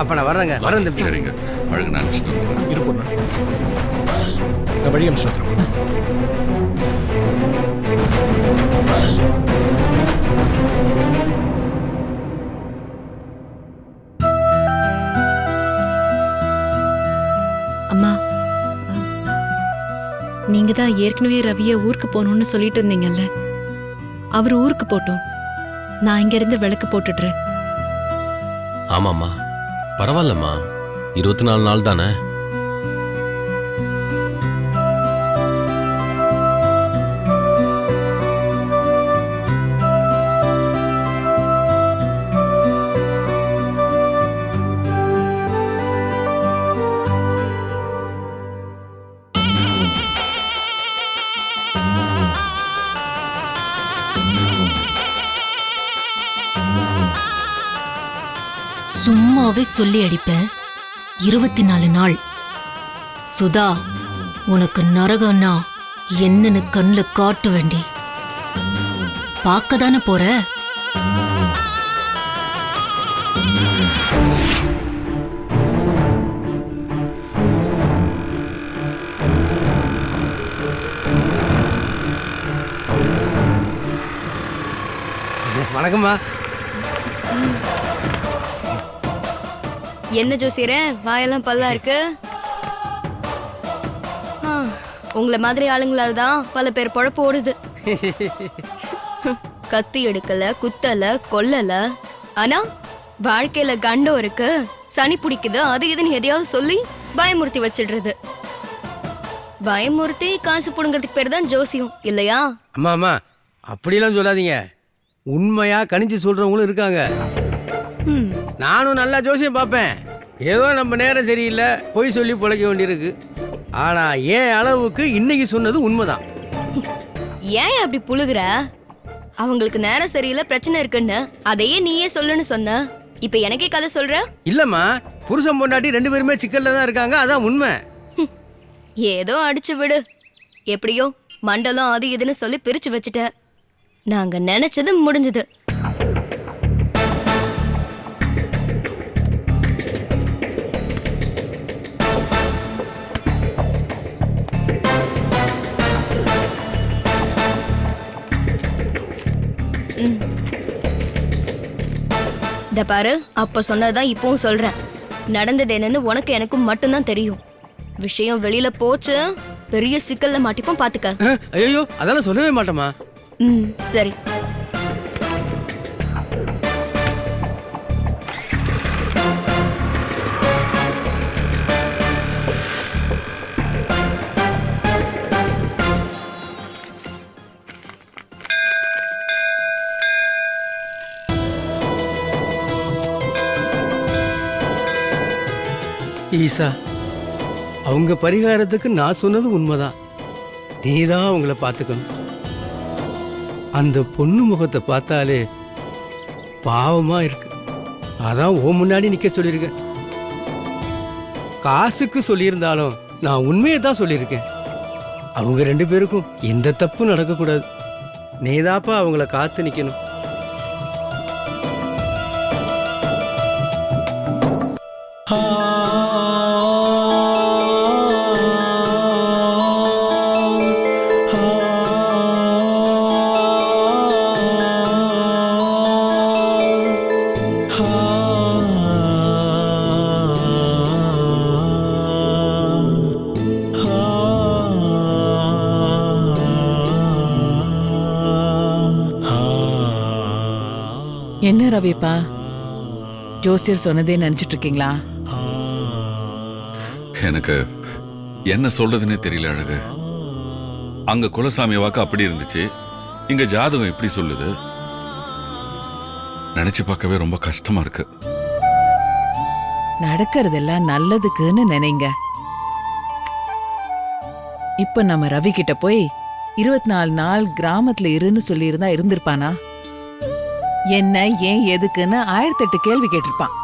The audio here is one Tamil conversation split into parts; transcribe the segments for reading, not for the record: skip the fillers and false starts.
அப்ப நான் வர்றேங்க. வரேன் தம்பி. சரிங்க, அழகு நான் அனுப்பிச்சிட்டு இருப்போண்ணா, நான் வழி அனுப்பிச்சு வந்துடுறேன். அம்மா, நீங்க தான் ஏற்கனவே ரவிய ஊருக்கு போகணும்னு சொல்லிட்டு இருந்தீங்கல்ல. அவர் ஊருக்கு போட்டோம், நான் இங்க இருந்து விளக்கு போட்டுடுறேன். ஆமாம்மா, பரவாயில்லம்மா, 24 நாள் தானே. சும்மாவே சொல்லி அடிப்பேன். 24 நாள். சுதா, உனக்கு நரகம்னா என்னன்னு கண்ணுல காட்டு வேண்டி. பார்க்க தானே போற. வணக்கம்மா. என்ன ஜோசியரே, வாயெல்லாம் பல்லா இருக்கு. உங்களை மாதிரி ஆளுங்களால தான் பல பேர் பொழப்பு ஓடுது. கத்தி எடுக்கல, குத்தல, கொல்லல, ஆனா வாழ்க்கையில கண்டம் இருக்கு, சனி பிடிக்குது, அது இதுன்னு எதையாவது சொல்லி பயமுறுத்தி வச்சிடுறது. பயமுறுத்தி காசு புடுங்கிறதுக்கு பேர் தான் ஜோசியம் இல்லையா? அம்மா அம்மா, அப்படிலாம் சொல்லாதீங்க. உண்மையா கணிச்சு சொல்றவங்களும் இருக்காங்க. நானும் நல்லா ஜோசியம் பார்ப்பேன். ஏதோ நம்ம நேரம் சரியில்லை, பொய் சொல்லி பிழைக்க வேண்டியிருக்கு. ஆனா ஏன் அளவுக்கு இன்னைக்கு சொன்னது உண்மைதான். ஏன் அப்படி புழுகுற? அவங்களுக்கு நேரம் சரியில்லை, பிரச்சனை இருக்குன்னு அதையே நீயே சொல்லுன்னு சொன்ன. இப்ப எனக்கே கதை சொல்ற? இல்லம்மா, புருஷன் பொண்டாட்டி 2 பேருமே சிக்கல்ல தான் இருக்காங்க, அதான் உண்மை. ஏதோ அடிச்சு விடு. எப்படியோ மண்டலம் அது இதுன்னு சொல்லி பிரிச்சு வச்சுட்ட. நாங்க நினைச்சது முடிஞ்சது. இந்த பாரு, அப்ப சொன்னதான் இப்பவும் சொல்றேன். நடந்தது என்னன்னு உனக்கு எனக்கும் மட்டும்தான் தெரியும். விஷயம் வெளியில போச்சு, பெரிய சிக்கல்ல மாட்டிப்போம், பாத்துக்க. ஐயோ, அதெல்லாம் சொல்லவே மாட்டோமா. சரி. ஈசா, அவங்க பரிகாரத்துக்கு நான் சொன்னது உண்மைதான். நீதான் அவங்கள பார்த்துக்கணும். அந்த பொண்ணு முகத்தை பார்த்தாலே பாவமா இருக்கு. அதான் ஓ முன்னாடி நிக்க சொல்லியிருக்கேன். காசுக்கு சொல்லியிருந்தாலும் நான் உண்மையை தான் சொல்லியிருக்கேன். அவங்க 2 பேருக்கும் எந்த தப்பும் நடக்கக்கூடாது. நீதாப்பா அவங்கள காத்து நிக்கணும். என்ன ரவிப்பா, ஜோசியர் சொன்னதே நினைச்சிட்டு இருக்கீங்களா? எனக்கு என்ன சொல்றதுன்னே தெரியல அழகு. அங்க குலசாமி வாக்கு அப்படி இருந்துச்சு, இங்க ஜாதகம் இப்படி சொல்லுது. நினைச்சு பார்க்கவே ரொம்ப கஷ்டமா இருக்கு. நடக்கிறதெல்லாம் நல்லதுக்குன்னு நினைங்க. இப்ப நம்ம ரவி கிட்ட போய் 24 நாள் கிராமத்துல இருன்னு சொல்லி இருந்தா இருந்திருப்பானா? என்ன, ஏன், எதுக்குன்னு 1008 கேள்வி கேட்டிருப்பான்.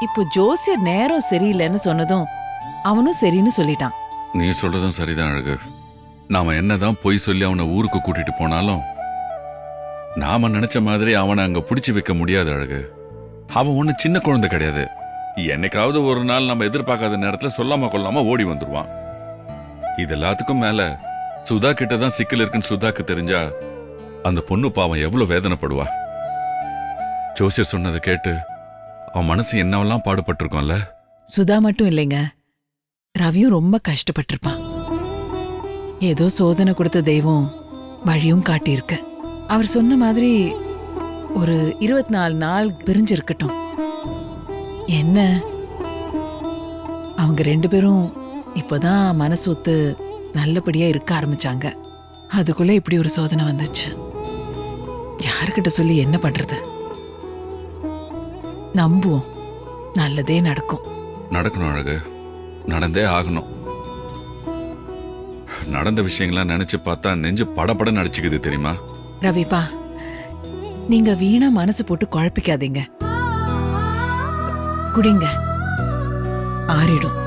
இப்போ ஜோசியர் நேரம் சரியில்லைன்னு சொன்னதும் அவனும் சரின்னு சொல்லிட்டான். நீ சொல்றதும் சரிதான் அழகு. நாம என்னதான் பொய் சொல்லி அவனை ஊருக்கு கூட்டிட்டு போனாலும் நாம நினைச்ச மாதிரி அவனை அங்க பிடிச்சு வைக்க முடியாது அழகு. அவன் ஒண்ணு சின்ன குழந்தை கிடையாது. என்னைக்காவது ஒரு நாள் நம்ம எதிர்பார்க்காத நேரத்துல சொல்லாம கொள்ளாம ஓடி வந்துருவான். இது எல்லாத்துக்கும் மேல சுதா கிட்ட தான் சிக்கல் இருக்குன்னு சுதாக்கு தெரிஞ்சா அந்த பொண்ணு பாவம் எவ்வளவு வேதனைப்படுவா. ஜோசியர் சொன்னதை கேட்டு அவன் மனசு என்னவெல்லாம் பாடுபட்டிருக்கோம்ல. சுதா மட்டும் இல்லைங்க, ரவியும் ரொம்ப கஷ்டப்பட்டிருப்பான். ஏதோ சோதனை கொடுத்த தெய்வம் வழியும் காட்டியிருக்கு. அவர் சொன்ன மாதிரி ஒரு 24 நாள் பிரிஞ்சிருக்கட்டும். என்ன, அவங்க 2 பேரும் இப்போதான் மனசு ஒத்து நல்லபடியா இருக்க ஆரம்பிச்சாங்க. அதுக்குள்ள இப்படி ஒரு சோதனை வந்துச்சு. யாருக்கிட்ட சொல்லி என்ன பண்றது? நம்புவோம், நல்லதே நடக்கும். நடக்கணும் அழகு, நடந்தே ஆகணும். நடந்த விஷயங்கள்லாம் நினைச்சு பார்த்தா நெஞ்சு படபட நடிச்சுக்குது தெரியுமா? ரவிப்பா, நீங்க வீணா மனசு போட்டு குழப்பிக்காதீங்க. குடிங்க, ஆறிடும்.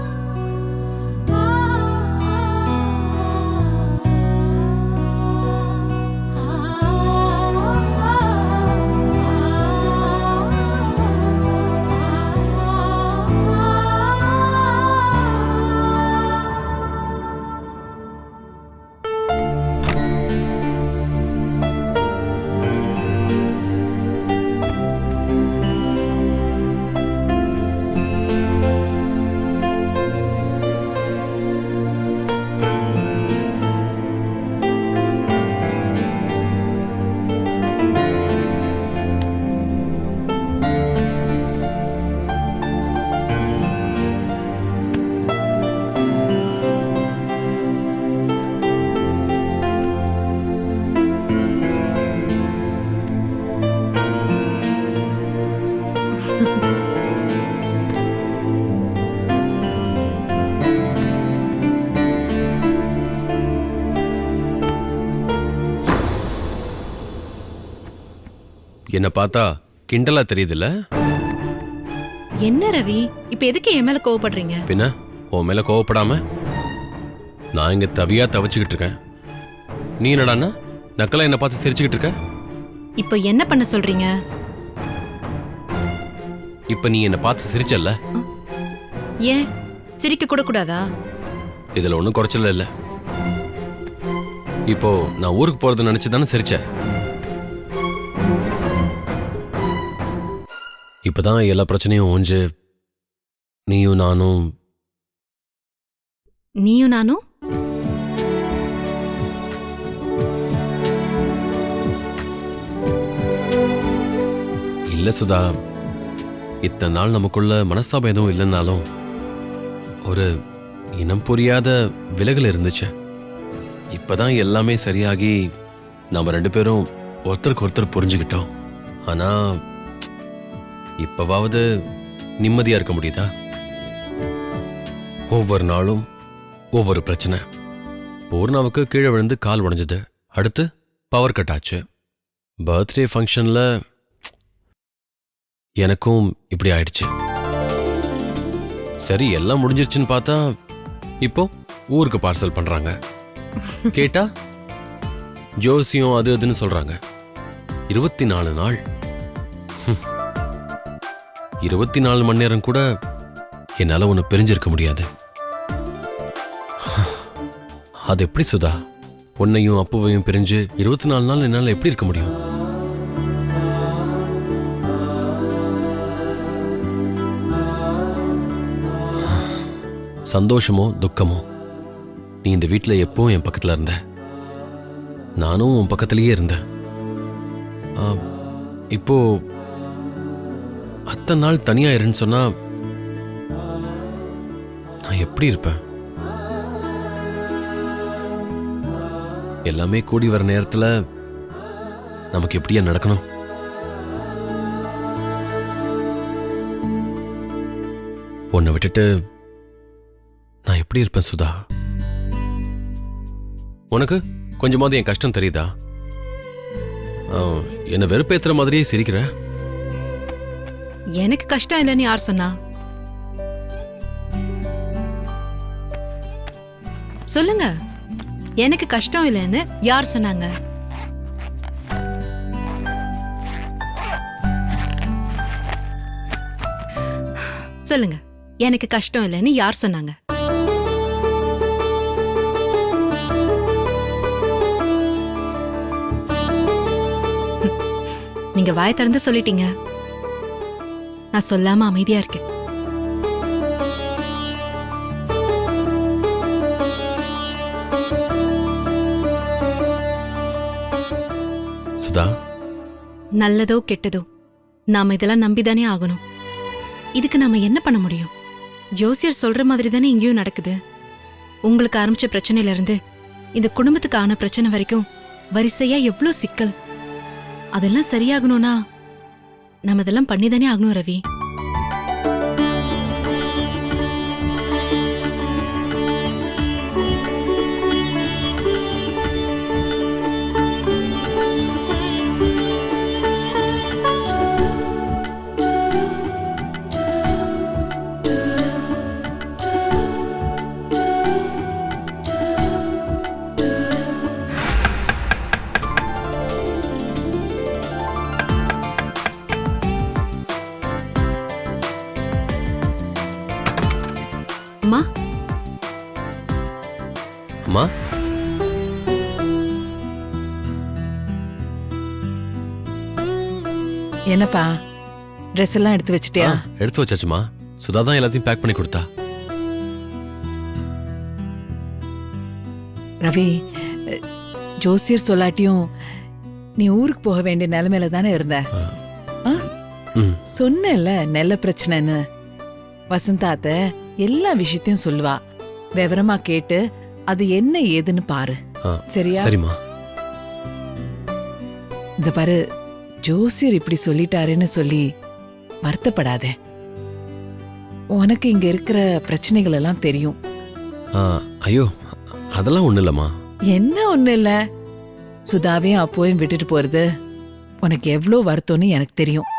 என்ன பார்த்தா கிண்டலா தெரியுதுல்ல? என்ன ரவி, இப்ப எதுக்கு என் மேல கோவப்படுறீங்க? பின்ன உன் மேல கோவப்படாம நான் இங்க தவியா தவிச்சுக்கிட்டு இருக்கேன். நீ என்னடான்னா நக்கலா என்ன பார்த்து சிரிச்சுக்கிட்டு இருக்க? இப்ப என்ன பண்ண சொல்றீங்க? இப்ப நீ என்ன பார்த்து சிரிச்சல்ல, ஏன் சிரிக்க கூட கூடாதா? இதுல ஒன்றும் குறைச்சல இல்ல. இப்போ நான் ஊருக்கு போறது நினைச்சு தானே சிரிச்ச. இப்பதான் எல்லா பிரச்சனையும் ஓஞ்சு நீயும் நானும் இல்ல சுதா, இத்தனை நாள் நமக்குள்ள மனஸ்தாபம் எதுவும் இல்லைன்னாலும் ஒரு இனம் புரியாத விலகல் இருந்துச்சு. இப்பதான் எல்லாமே சரியாகி நம்ம 2 பேரும் ஒருத்தருக்கு ஒருத்தர் புரிஞ்சுக்கிட்டோம். ஆனா இப்பவாவது நிம்மதியா இருக்க முடியுதா? ஒவ்வொரு நாளும் ஒவ்வொரு பிரச்சனை. பூர்ணாவுக்கு கீழே விழுந்து கால் உடைஞ்சது, அடுத்து பவர் கட் ஆச்சு. பர்த்டே ஃபங்க்ஷன்ல எனக்கும் இப்படி ஆயிடுச்சு. சரி, எல்லாம் முடிஞ்சிருச்சுன்னு பார்த்தா இப்போ ஊருக்கு பார்சல் பண்றாங்க. கேட்டா ஜோசியம் அது அதுன்னு சொல்றாங்க. 24 நாள், 24 மணி நேரம் கூட என்னால ஒன்னு பிரிஞ்சிருக்க முடியாது. அது எப்படி சுதா? உன்னையும் அப்புவையும் பிரிஞ்சு 24 நாள் என்னால எப்படி இருக்க முடியும்? சந்தோஷமோ துக்கமோ நீ இந்த வீட்டுல எப்பவும் என் பக்கத்துல இருந்த, நானும் உன் பக்கத்திலேயே இருந்தேன். இப்போ அத்தனை நாள் தனியா இருன்னு சொன்னா நான் எப்படி இருப்பேன்? எல்லாமே கூடி வர நேரத்துல நமக்கு எப்படியா நடக்கணும்? உன்னை விட்டுட்டு நான் எப்படி இருப்பேன் சுதா? உனக்கு கொஞ்சமாவது என் கஷ்டம் தெரியுதா? என்ன வெறுப்பேத்துற மாதிரியே சிரிக்கிற. எனக்கு கஷ்டம் இல்லைன்னு யார் சொன்னா? சொல்லுங்க, எனக்கு கஷ்டம் இல்லைன்னு யார் சொன்னாங்க? சொல்லுங்க, எனக்கு கஷ்டம் இல்லைன்னு யார் சொன்னாங்க? நீங்க வாய் திறந்து சொல்லிட்டீங்க. நான் சொல்லாம அமைதியா இருக்கேன். சுதா, நல்லதோ கெட்டதோ நாம இதெல்லாம் நம்பிதானே ஆகணும். இதுக்கு நாம என்ன பண்ண முடியும்? ஜோசியர் சொல்ற மாதிரி தானே இங்கேயும் நடக்குது. உங்களுக்கு ஆரம்பிச்ச பிரச்சனையில இருந்து இந்த குடும்பத்துக்கு ஆன பிரச்சனை வரைக்கும் வரிசையா எவ்ளோ சிக்கல். அதெல்லாம் சரியாகணும்னா நம்ம இதெல்லாம் பண்ணிதானே ஆகணும் ரவி. அம்மா, அம்மா, என்னப்பா, ட்ரெஸ் எல்லாம் எடுத்து வச்சிட்டியா? எடுத்து வச்சாச்சுமா. சுதா தான் எல்லாத்தையும் பேக் பண்ணி கொடுத்தா. ரவி, ஜோசியர் சொல்லாட்டியும் நீ ஊருக்கு போக வேண்டிய நிலைமையில தானே இருந்த. ஆ? ம். சொன்னேல்ல நெல்ல பிரச்சனைன்னு. வசந்தாத்த எல்லா விஷயத்தையும் சொல்லுவா. விவரமா கேட்டு அது என்ன ஏதுன்னு பாரு. ஆ, சரியா? சரிம்மா. இந்த பாரு, ஜோசியர் இப்படி சொல்லிட்டாருன்னு சொல்லி வருத்தப்படாதே. உனக்கு இங்க இருக்கிற பிரச்சனைகள் எல்லாம் தெரியும். ஆ, ஐயோ, அதெல்லாம் ஒண்ணு இல்லம்மா. என்ன ஒண்ணு இல்ல, சுதாவையும் அப்போயும் விட்டுட்டு போறது உனக்கு எவ்வளோ வருத்தம்னு எனக்கு தெரியும்.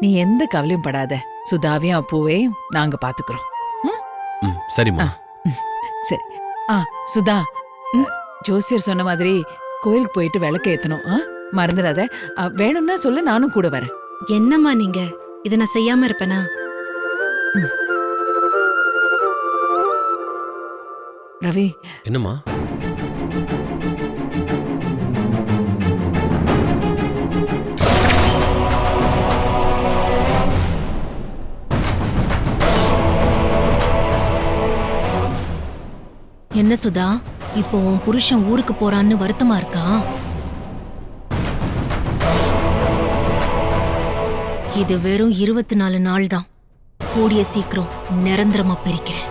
நீ எந்த கவலையும் படாத. சுதாவையும் அப்போவையும் நாங்க பாத்துக்கிறோம். ம், சரிம்மா. சரி. சுதா, ஜோசியர் சொன்ன மாதிரி கோயிலுக்கு போயிட்டு விளக்கு ஏத்தணும். மறந்துடாத. வேணும்னா சொல்ல, நானும் கூட வரேன். என்னம்மா நீங்க? இதை நான் செய்யாம இருப்பேனா? ரவி, என்னம்மா? என்ன சுதா, இப்போ உன் புருஷன் ஊருக்கு போறான்னு வருத்தமா இருக்கா? இது வெறும் 24 நாள் தான். கூடிய சீக்கிரம் நிரந்தரமா பிரிக்கிறேன்.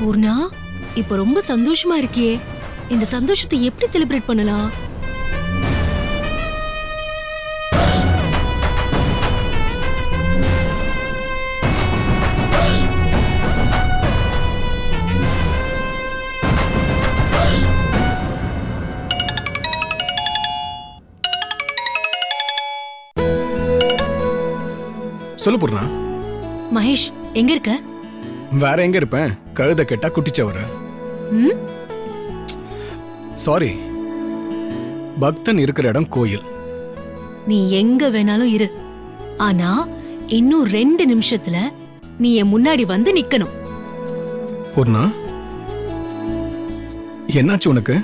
பூர்ணா, இப்ப ரொம்ப சந்தோஷமா இருக்கியே. இந்த சந்தோஷத்தை எப்படி செலிப்ரேட் பண்ணலாம்? சொல்லு பூர்ணா. மகேஷ், எங்க இருக்க? வேற எங்க இருப்பேன்? கழுத கேட்டா குட்டிச்சவர. ம்? சாரி, பக்தன் இருக்கிற இடம் கோயில். நீ எங்க வேணாலும் இரு. ஆனா இன்னும் 2 நிமிஷத்துல நீ என் முன்னாடி வந்து நிக்கணும். பூர்ணா, என்னாச்சு உனக்கு?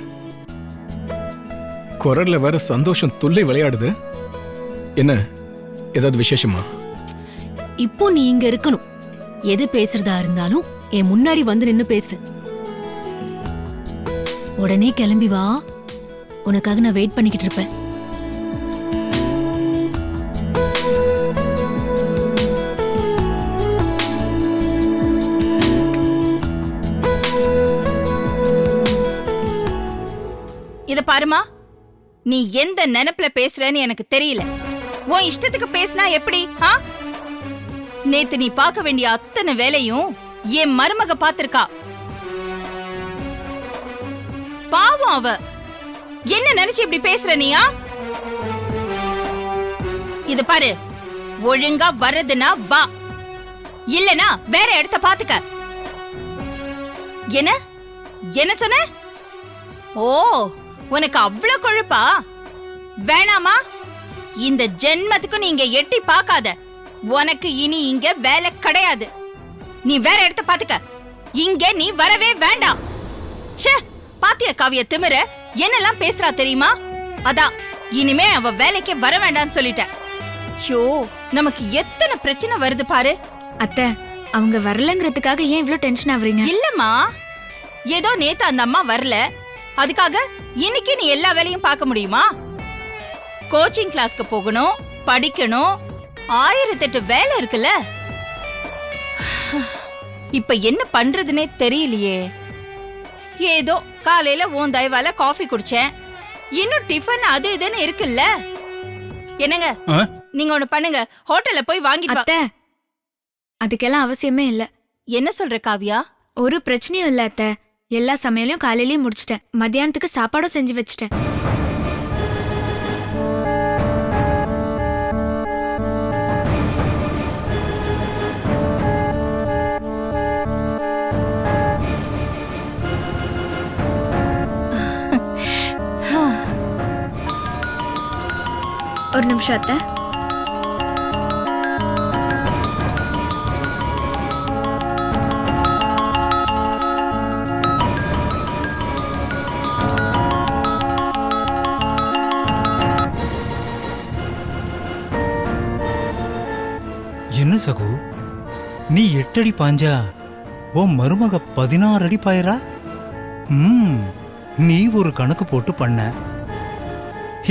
குரல்ல வேற சந்தோஷம் துள்ளி விளையாடுது. என்ன, ஏதாவது விசேஷமா? இப்போ நீ இங்க இருக்கணும். எது பேசுறதா இருந்தாலும் என் முன்னாடி வந்து நின்னு பேசு. உடனே கிளம்பி வா. உனக்காக நான் வெயிட் பண்ணிக்கிட்டு இருப்பேன். இத பாருமா, நீ எந்த நினைப்புல பேசுறன்னு எனக்கு தெரியல. உன் இஷ்டத்துக்கு பேசினா எப்படி? நேத்து நீ பார்க்க வேண்டிய அத்தனை வேலையும் என் மருமக பாத்திருக்கா. பாவம் அவ. என்ன நினைச்சு இப்படி பேசுற நீயா? இது பாரு, ஒழுங்கா வர்றதுன்னா வா, இல்லனா வேற இடத்த பாத்துக்க. என்ன என்ன சொன்ன? ஓ, உனக்கு அவ்வளவு கொழுப்பா? வேணாமா? இந்த ஜென்மத்துக்கு நீங்க எட்டி பார்க்காத. உனக்கு இனி இங்க வேலை கிடையாது. நீ வேற இடத்த பாத்துக்க. இங்க நீ வரவே வேண்டாம். ச்சே, பாத்தியா காவிய திமிர என்னெல்லாம் பேசுறா தெரியுமா? அதான் இனிமே அவ வேலைக்கு வர வேண்டாம்னு சொல்லிட்டேன். ஷோ, நமக்கு எத்தனை பிரச்சனை வருது பாரு. அத்தை, அவங்க வரலங்கிறதுக்காக ஏன் இவ்ளோ டென்ஷன் ஆவறீங்க? இல்லம்மா, ஏதோ நேத்து அந்த அம்மா வரல, அதுக்காக இன்னைக்கு நீ எல்லா வேலையும் பார்க்க முடியுமா? கோச்சிங் கிளாஸ்க்கு போகணும், படிக்கணும், 1008 வேலை இருக்குல்ல. இப்ப என்ன பண்றதுனே தெரியலையே. ஏதோ காலையில உன் தயவால காஃபி குடிச்சேன். இன்னும் டிஃபன் அது இதுன்னு இருக்குல்ல. என்னங்க, நீங்க ஒண்ணு பண்ணுங்க, ஹோட்டல்ல போய் வாங்கிட்டு அத்தை, அதுக்கெல்லாம் அவசியமே இல்ல. என்ன சொல்ற காவியா? ஒரு பிரச்சனையும் இல்ல அத்தை. எல்லா சமையலையும் காலையிலயே முடிச்சிட்டேன். மத்தியானத்துக்கு சாப்பாடும் செஞ்சு வச்சிட்டேன். ஒரு நிமிஷம் அத்தை. என்ன சகு, நீ 8 அடி பாஞ்சா உன் மருமக 16 அடி பாயரா? நீ ஒரு கணக்கு போட்டு பண்ண.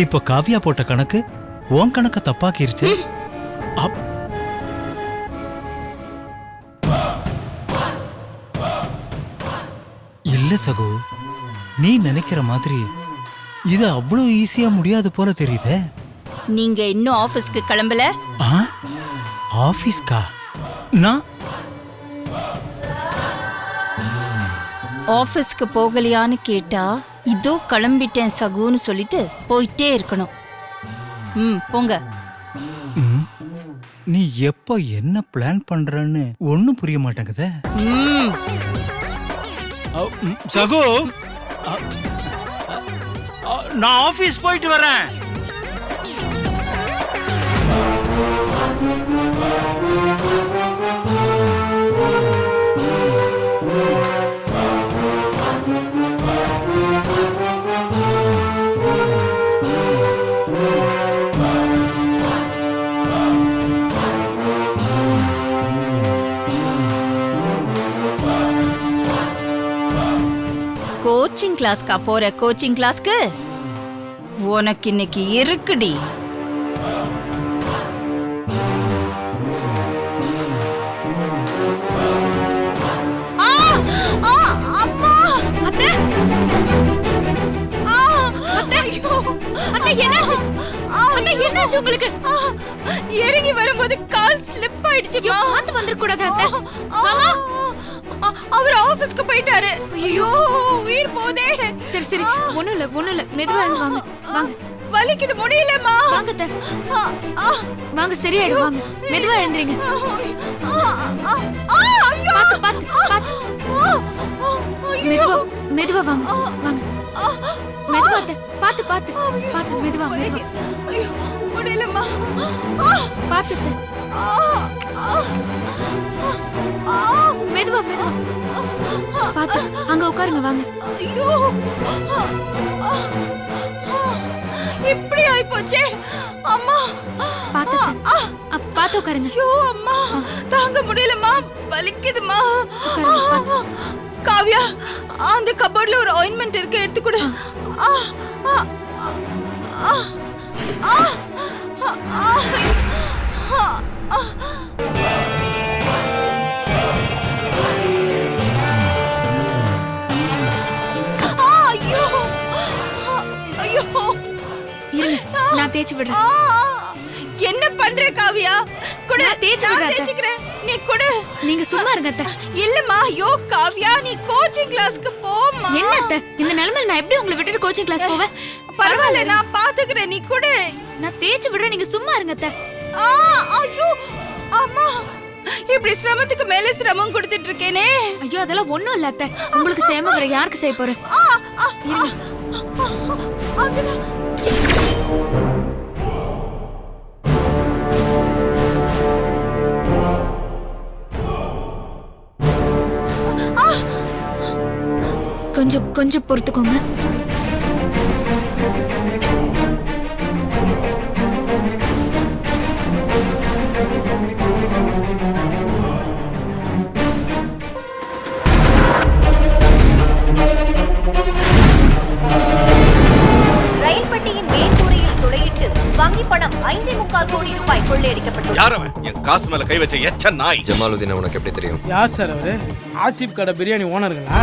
இப்ப காவியா போட்ட கணக்கு உன் கணக்க தப்பாக்கிருச்சு. இல்ல சகு, நீ நினைக்கிற மாதிரி இது அவ்வளவு ஈஸியா முடியாது போல தெரியுதே. நீங்க இன்னும் ஆபீஸ்க்கு கிளம்பல? ஆபீஸ்கா? நான் ஆபீஸ்க்கு போகலையான்னு கேட்டா இதோ கிளம்பிட்டேன் சகுன்னு சொல்லிட்டு போயிட்டே இருக்கணும். போங்க. நீ எப்ப என்ன பிளான் பண்றன்னு ஒண்ணும் புரிய மாட்டேங்குதே. சகு, நான் ஆபீஸ் போயிட்டு வரேன். கோச்சிங் கிளாஸ்க்கா போற? கோச்சிங் கிளாஸ்க்கு உனக்கு இன்னைக்கு இருக்குடி. என்னாச்சு உங்களுக்கு? இறங்கி வரும்போது கால் ஸ்லிப் ஆயிடுச்சு. பார்த்து வந்துட கூடாது அத்தை. அவர் ஆபீஸ்க்கு போயிட்டாரு. ஐயோ, உயிர் போதே. சரி சரி, ஒண்ணும் இல்ல, மெதுவா எழுந்து வாங்க. வாங்க. வலிக்குது, முடியலம்மா. வாங்க அத்தை, வாங்க, சரியாயிடும். வாங்க, மெதுவா எழுந்துறீங்க. பாத்து பாத்து பாத்து. மெதுவா வாங்க. வாங்க, மெதுவா அத்தை. பாத்து பாத்து பாத்து, மெதுவா மெதுவா. ஐயோ, முடியலம்மா. பாத்து அத்தை. மெதுவா மெதுவா பாத்து. அங்க உட்காருங்க. வாங்க. ஐயோ, இப்படி ஆயிப்போச்சே அம்மா. பாத்து பாத்து உட்காருங்க. ஐயோ அம்மா, தாங்க முடியலம்மா, வலிக்குதுமா. காவ்யா, அந்த கபோர்ட்ல ஒரு ஆயின்மெண்ட் இருக்கு, எடுத்து கொடு. ஐயோ, நான் தேய்ச்சி விடுறேன். என்ன பண்ற காவியா? குடு, நான் தேய்ச்சி விடுறேன் அத்தை. தேய்ச்சிக்கிறேன். நீ குடு. நீங்க சும்மா இருங்க அத்தை. இல்லம்மா, யோ காவியா, நீ கோச்சிங் கிளாஸ்க்கு போம்மா. என்ன அத்தை, இந்த நிலைமையில நான் எப்படி உங்களை விட்டுட்டு கோச்சிங் கிளாஸ் போவேன்? பரவாயில்ல, நான் பாத்துக்கிறேன். நீ குடு. நான் தேய்ச்சி விடுறேன், நீங்க சும்மா இருங்க அத்தை. ஐயோ அம்மா, இப்படி சிரமத்துக்கு மேல சிரமம் கொடுத்துட்டு இருக்கேனே. ஐயோ அதெல்லாம் ஒண்ணும் இல்ல அத்தை. உங்களுக்கு செய்யாம வேற யாருக்கு செய்ய போறேன்? கொஞ்சம் கொஞ்சம் பொறுத்துக்கோங்க. ரயில் பெட்டியின் மேற்கூரையில் துளையிட்டு வங்கி பணம் 5.25 கோடி ரூபாய் கொள்ளையடிக்கப்பட்டது. யார் அவன்? என் காசு மேல கை வச்ச எச்ச நாய். ஜமாலுதீன் உனக்கு எப்படி தெரியும்? யார் சார் அவரு? ஆசிப் கடை பிரியாணி ஓனருங்களா?